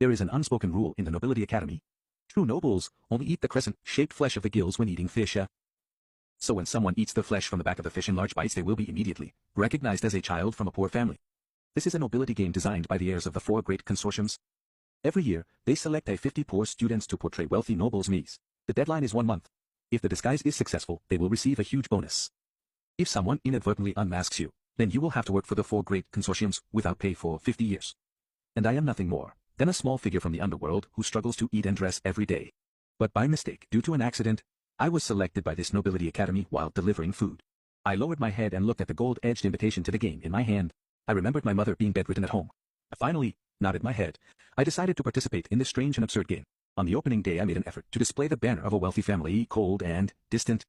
There is an unspoken rule in the Nobility Academy. True nobles only eat the crescent-shaped flesh of the gills when eating fish. So when someone eats the flesh from the back of the fish in large bites, they will be immediately recognized as a child from a poor family. This is a nobility game designed by the heirs of the 4 great consortiums. Every year, they select 50 poor students to portray wealthy nobles' mies. The deadline is 1 month. If the disguise is successful, they will receive a huge bonus. If someone inadvertently unmasks you, then you will have to work for the 4 great consortiums without pay for 50 years. And I am nothing more than a small figure from the underworld who struggles to eat and dress every day. But by mistake, due to an accident, I was selected by this Nobility Academy while delivering food. I lowered my head and looked at the gold-edged invitation to the game in my hand. I remembered my mother being bedridden at home. I finally nodded my head. I decided to participate in this strange and absurd game. On the opening day, I made an effort to display the banner of a wealthy family, cold and distant.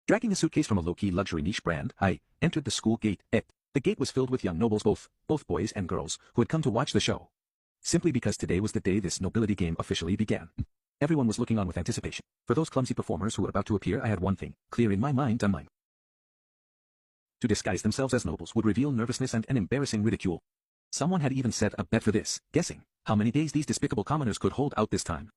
Dragging a suitcase from a low-key luxury niche brand, I entered the school gate. The gate was filled with young nobles, both boys and girls, who had come to watch the show. Simply because today was the day this nobility game officially began. Everyone was looking on with anticipation. For those clumsy performers who were about to appear, I had one thing clear in my mind. To disguise themselves as nobles would reveal nervousness and an embarrassing ridicule. Someone had even set a bet for this, guessing how many days these despicable commoners could hold out this time.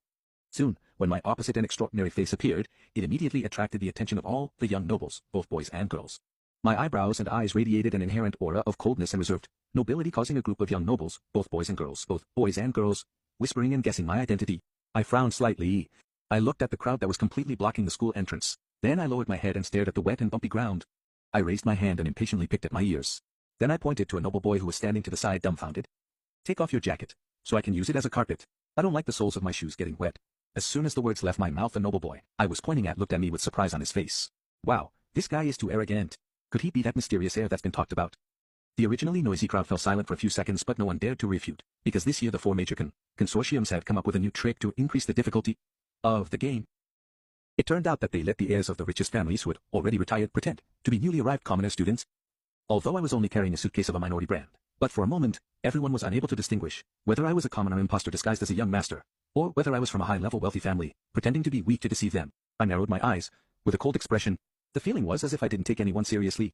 Soon, when my opposite and extraordinary face appeared, it immediately attracted the attention of all the young nobles, both boys and girls. My eyebrows and eyes radiated an inherent aura of coldness and reserved nobility, causing a group of young nobles, both boys and girls, whispering and guessing my identity. I frowned slightly. I looked at the crowd that was completely blocking the school entrance. Then I lowered my head and stared at the wet and bumpy ground. I raised my hand and impatiently picked at my ears. Then I pointed to a noble boy who was standing to the side, dumbfounded. "Take off your jacket, so I can use it as a carpet. I don't like the soles of my shoes getting wet." As soon as the words left my mouth, the noble boy I was pointing at looked at me with surprise on his face. Wow, this guy is too arrogant. Could he be that mysterious heir that's been talked about? The originally noisy crowd fell silent for a few seconds, but no one dared to refute, because this year the 4 major consortiums had come up with a new trick to increase the difficulty of the game. It turned out that they let the heirs of the richest families who had already retired pretend to be newly arrived commoner students. Although I was only carrying a suitcase of a minority brand, but for a moment, everyone was unable to distinguish whether I was a commoner imposter disguised as a young master, or whether I was from a high-level wealthy family, pretending to be weak to deceive them. I narrowed my eyes, with a cold expression. The feeling was as if I didn't take anyone seriously.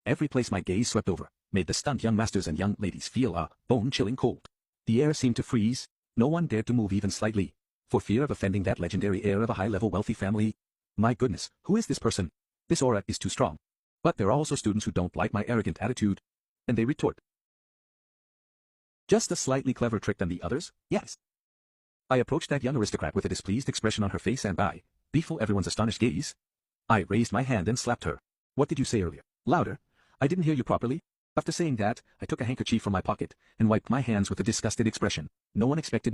Every place my gaze swept over made the stunned young masters and young ladies feel a bone-chilling cold. The air seemed to freeze. No one dared to move even slightly, for fear of offending that legendary heir of a high-level wealthy family. My goodness, who is this person? This aura is too strong. But there are also students who don't like my arrogant attitude. And they retort. Just a slightly clever trick than the others? Yes. I approached that young aristocrat with a displeased expression on her face, and before everyone's astonished gaze, I raised my hand and slapped her. "What did you say earlier? Louder. I didn't hear you properly." After saying that, I took a handkerchief from my pocket and wiped my hands with a disgusted expression. No one expected